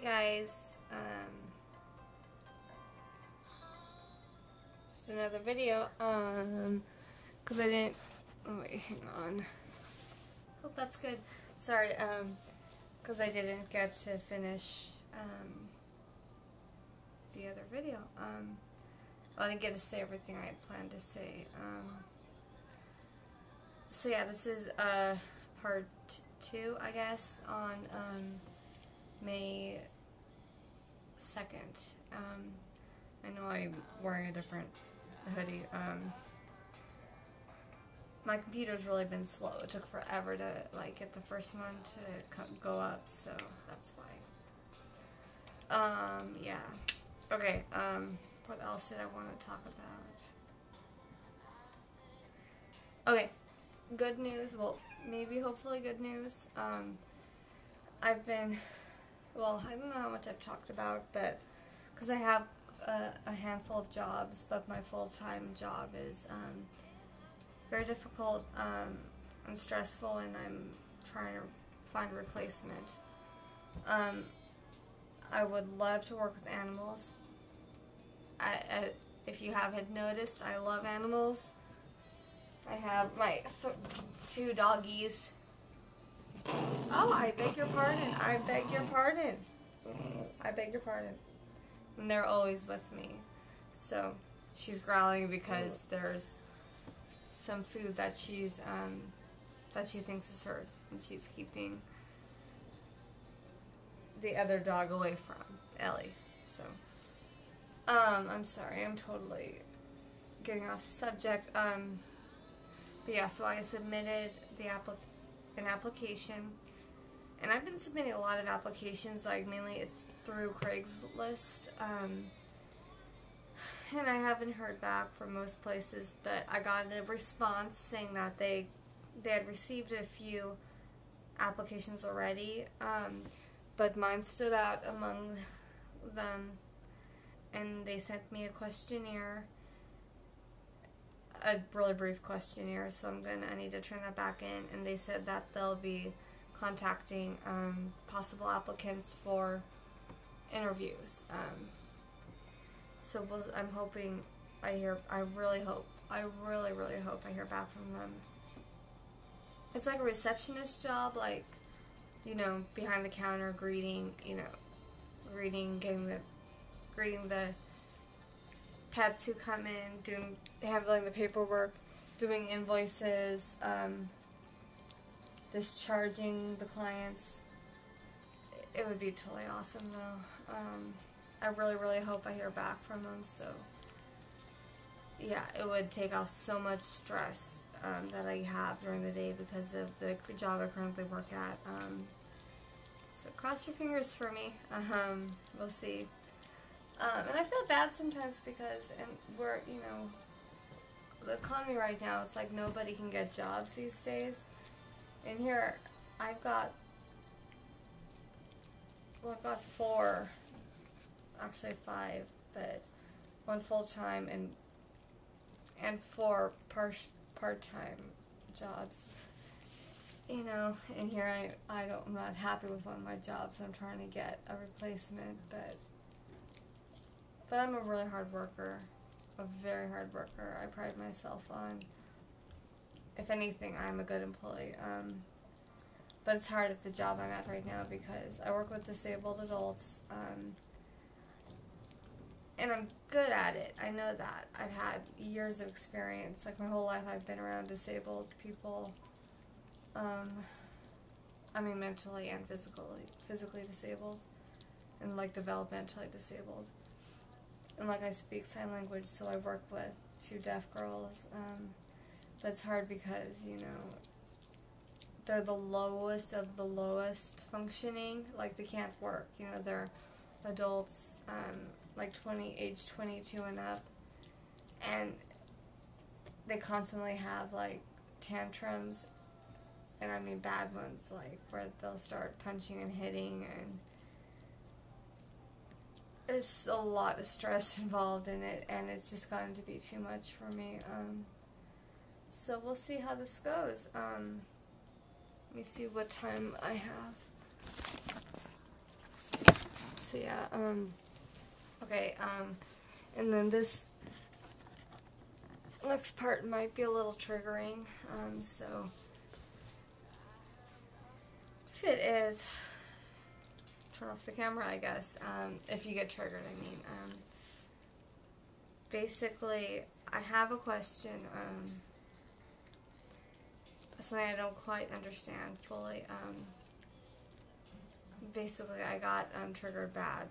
guys, just another video, cause I didn't, oh wait, hang on, hope that's good, sorry, cause I didn't get to finish, the other video, I didn't get to say everything I had planned to say, so yeah, this is, part 2, I guess, on, May 2nd. I know I'm wearing a different hoodie. My computer's really been slow. It took forever to get the first one to go up, so that's why. Yeah. Okay. What else did I want to talk about? Okay. Good news. Well, maybe hopefully good news. I've been. Well, I don't know how much I've talked about, but because I have a handful of jobs, but my full-time job is very difficult and stressful, and I'm trying to find a replacement. I would love to work with animals. If you haven't noticed, I love animals. I have my 2 doggies. Oh, I beg your pardon. I beg your pardon. I beg your pardon. And they're always with me. So, she's growling because there's some food that she's, that she thinks is hers. And she's keeping the other dog away from Ellie. So, I'm sorry. I'm totally getting off subject. But yeah, so I submitted an application, and I've been submitting a lot of applications, mainly it's through Craigslist, and I haven't heard back from most places, but I got a response saying that they had received a few applications already, but mine stood out among them, and they sent me a questionnaire, a really brief questionnaire, so I need to turn that back in, and they said that they'll be contacting possible applicants for interviews. So I'm hoping I really hope I hear back from them. It's like a receptionist job, behind the counter, greeting the pets who come in, handling the paperwork, doing invoices, discharging the clients. It would be totally awesome though. I really hope I hear back from them, so yeah, it would take off so much stress that I have during the day because of the job I currently work at. So cross your fingers for me. We'll see. And I feel bad sometimes because, we're, the economy right now, it's like nobody can get jobs these days. And here, I've got 4, actually 5, but 1 full-time and 4 part-time jobs. And here I'm not happy with one of my jobs. I'm trying to get a replacement, but I'm a really hard worker, a very hard worker. I pride myself on, if anything, I'm a good employee. But it's hard at the job I'm at right now because I work with disabled adults, and I'm good at it. I know that. I've had years of experience. My whole life I've been around disabled people. Mentally and physically disabled, and developmentally disabled. And I speak sign language, so I work with 2 deaf girls, but it's hard because, they're the lowest of the lowest functioning, they can't work, they're adults, age 22 and up, and they constantly have, tantrums, and bad ones, where they'll start punching and hitting, and there's a lot of stress involved in it, and it's just gotten to be too much for me. So we'll see how this goes. Let me see what time I have. So yeah, okay, and then this next part might be a little triggering, so if it is, turn off the camera, I guess, if you get triggered, I mean. Basically, I have a question, something I don't quite understand fully. Basically, I got triggered bad,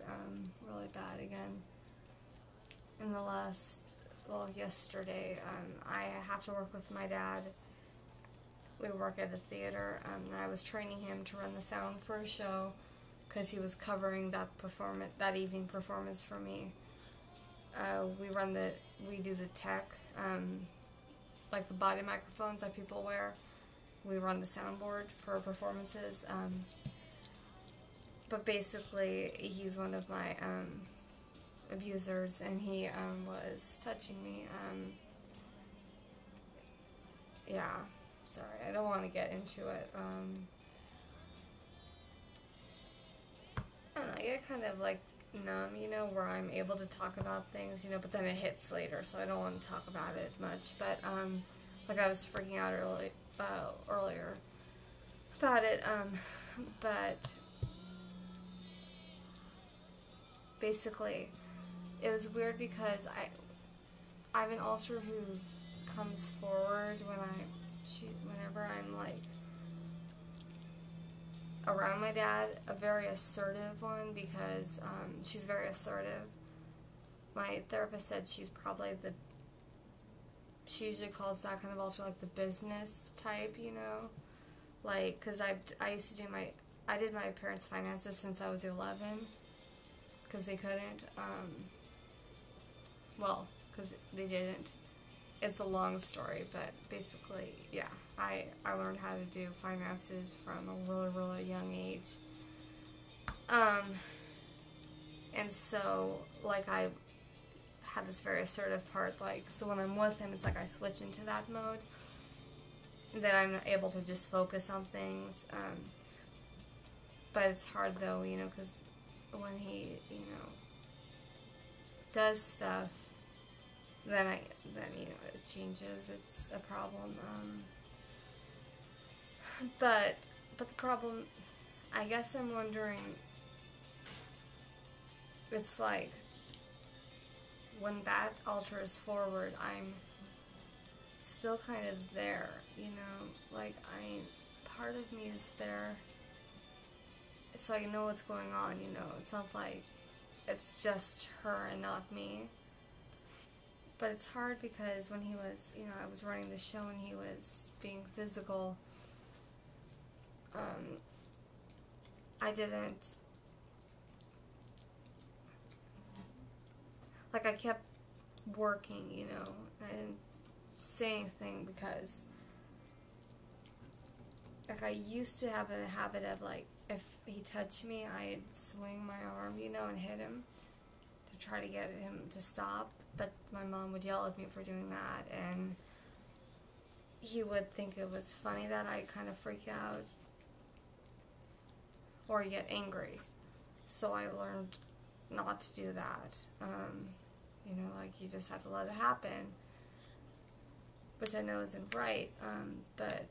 really bad again. In the last, well, yesterday, I have to work with my dad. We work at a theater, and I was training him to run the sound for a show because he was covering that evening performance for me. We do the tech, like the body microphones that people wear. We run the soundboard for performances. But basically, he's one of my abusers, and he was touching me. Yeah, sorry, I don't want to get into it. I don't know, I get kind of like numb, you know, where I'm able to talk about things, you know, but then it hits later, so I don't want to talk about it much. But like I was freaking out earlier about it, but basically it was weird because I have an alter who comes forward whenever I'm like around my dad, a very assertive one, because she's very assertive. My therapist said she's probably she usually calls that kind of alter like the business type, you know, like, because I used to I did my parents' finances since I was 11, because they couldn't, well, because they didn't. It's a long story, but basically, yeah, I learned how to do finances from a really, really young age. And so, like, I had this very assertive part, like, so when I'm with him, it's like I switch into that mode. Then I'm able to just focus on things. But it's hard, though, you know, because when he, you know, does stuff, then you know, it changes. It's a problem. But the problem, I guess I'm wondering, it's like, when that alter is forward, I'm still kind of there, you know, like, part of me is there, so I know what's going on, you know. It's not like it's just her and not me. But it's hard because when he was, you know, I was running the show and he was being physical, I didn't, like, I kept working, you know, and I didn't say anything because, like, I used to have a habit of, like, if he touched me, I'd swing my arm, you know, and hit him to try to get him to stop, but my mom would yell at me for doing that, and he would think it was funny that I kind of freak out or get angry, so I learned not to do that. You know, like, you just have to let it happen, which I know isn't right, but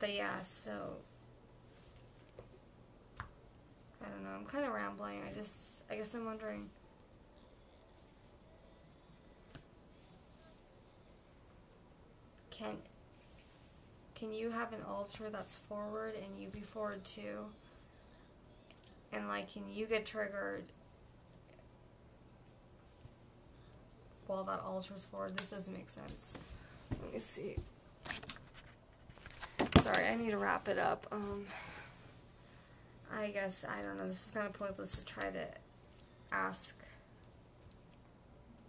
yeah, so I don't know, I'm kind of rambling. I guess I'm wondering, can you have an alter that's forward and you be forward too? And, like, can you get triggered while that alter's forward? This doesn't make sense. Let me see. Sorry, I need to wrap it up. I guess, I don't know, this is kind of pointless to try to ask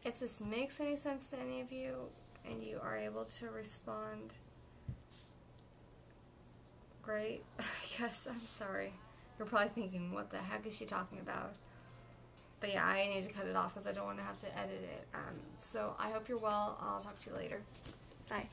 if this makes any sense to any of you and you are able to respond. Great. I guess, I'm sorry. You're probably thinking, what the heck is she talking about? But yeah, I need to cut it off because I don't want to have to edit it. So I hope you're well. I'll talk to you later. Bye.